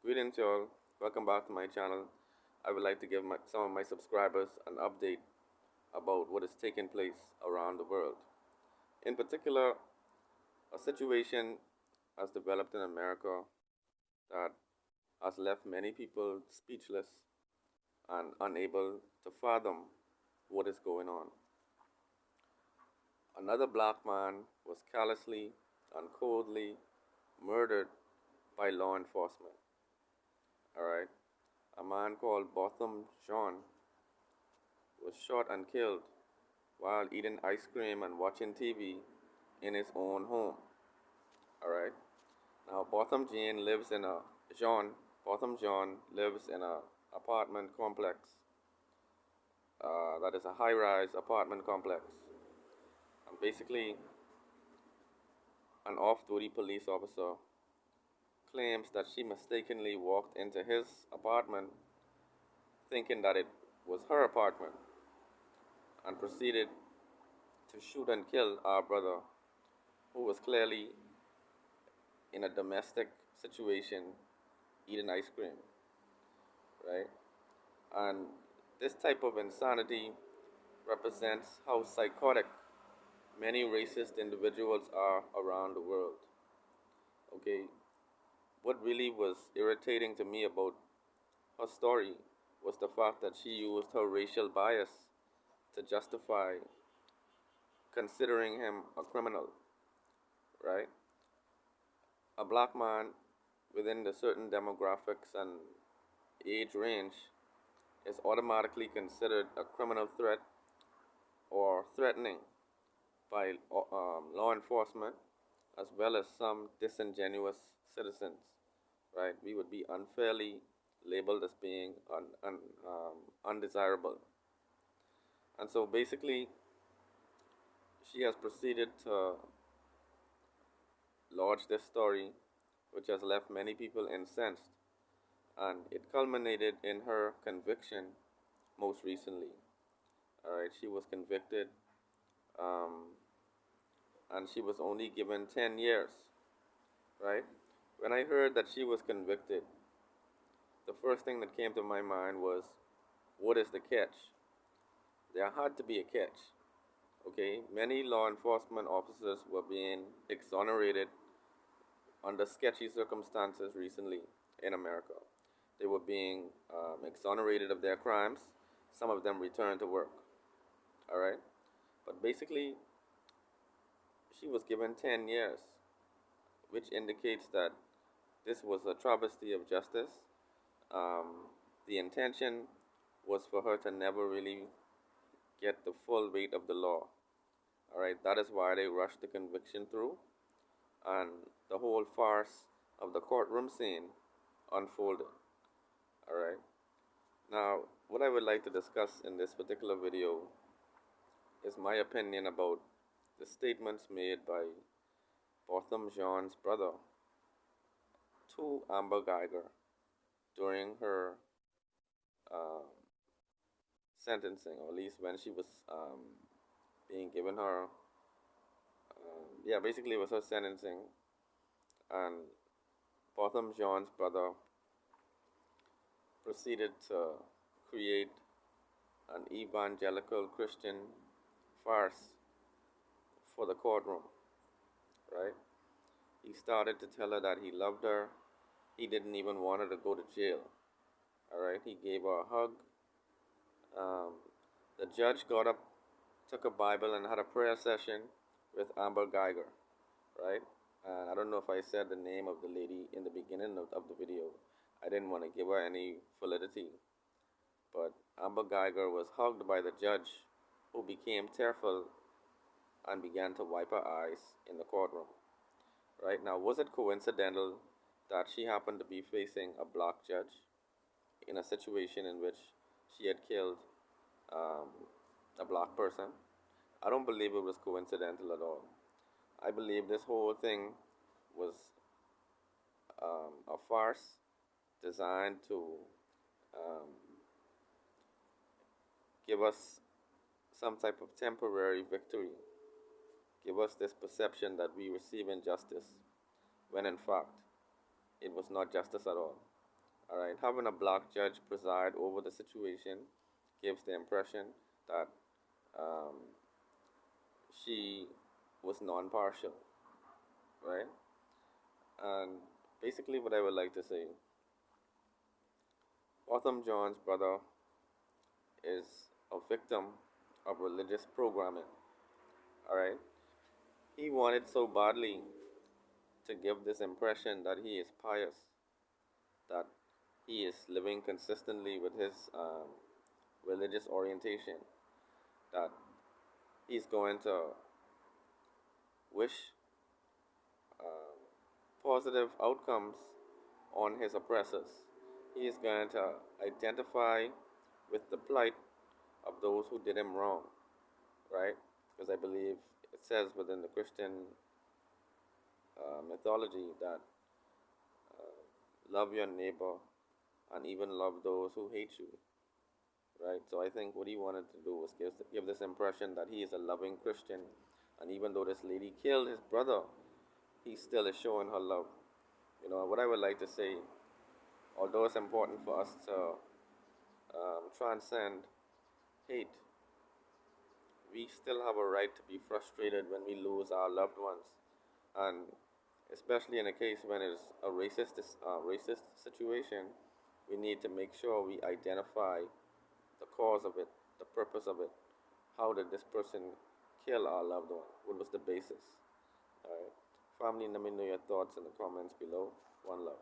Greetings, y'all. Welcome back to my channel. I would like to give some of my subscribers an update about what is taking place around the world. In particular, a situation has developed in America that has left many people speechless and unable to fathom what is going on. Another black man was callously and coldly murdered by law enforcement. All right, a man called Botham Jean was shot and killed while eating ice cream and watching TV in his own home. All right. Now Jean Botham Jean lives in a apartment complex. That is a high-rise apartment complex. And basically, an off-duty police officer claims that she mistakenly walked into his apartment thinking that it was her apartment and proceeded to shoot and kill our brother, who was clearly in a domestic situation eating ice cream, right? And this type of insanity represents how psychotic many racist individuals are around the world. Okay, what really was irritating to me about her story was the fact that she used her racial bias to justify considering him a criminal, right? A black man within the certain demographics and age range is automatically considered a criminal threat or threatening by law enforcement as well as some disingenuous citizens, right? We would be unfairly labeled as being undesirable. And so basically, she has proceeded to lodge this story, which has left many people incensed, and it culminated in her conviction most recently. All right, she was convicted, um, and she was only given 10 years. Right? When I heard that she was convicted, the first thing that came to my mind was, what is the catch? There had to be a catch. Okay, many law enforcement officers were being exonerated under sketchy circumstances recently in America. They were being exonerated of their crimes. Some of them returned to work. All right, but basically, she was given 10 years, which indicates that this was a travesty of justice. The intention was for her to never really get the full weight of the law. All right, that is why they rushed the conviction through, and the whole farce of the courtroom scene unfolded. All right. Now, what I would like to discuss in this particular video is my opinion about the statements made by Botham Jean's brother to Amber Guyger during her uh, sentencing, or at least when she was being given her, yeah, basically it was her sentencing, and Botham Jean's brother proceeded to create an evangelical Christian farce for the courtroom, right? He started to tell her that he loved her. He didn't even want her to go to jail. All right, he gave her a hug. Um, the judge got up, took a Bible, and had a prayer session with Amber Guyger, right? And I don't know if I said the name of the lady in the beginning of the video. I didn't want to give her any validity. But Amber Guyger was hugged by the judge, who became tearful and began to wipe her eyes in the courtroom. Right now, was it coincidental that she happened to be facing a black judge in a situation in which she had killed um, a black person? I don't believe it was coincidental at all. I believe this whole thing was a farce designed to um, give us some type of temporary victory, give us this perception that we receive injustice, when in fact it was not justice at all. All right, having a black judge preside over the situation gives the impression that um, she was non-partial, right? And basically, what I would like to say, Botham Jean's brother is a victim of religious programming. All right, he wanted so badly to give this impression that he is pious, that he is living consistently with his religious orientation, that he's going to wish um, positive outcomes on his oppressors. He is going to identify with the plight of those who did him wrong, right? Because I believe it says within the Christian mythology that love your neighbor and even love those who hate you, right? So I think what he wanted to do was give this impression that he is a loving Christian, and even though this lady killed his brother, he still is showing her love. You know, what I would like to say, although it's important for us to transcend hate, we still have a right to be frustrated when we lose our loved ones, and especially in a case when it's a racist situation, we need to make sure we identify the cause of it, the purpose of it. How did this person kill our loved one? What was the basis? All right, family, let me know your thoughts in the comments below. One love.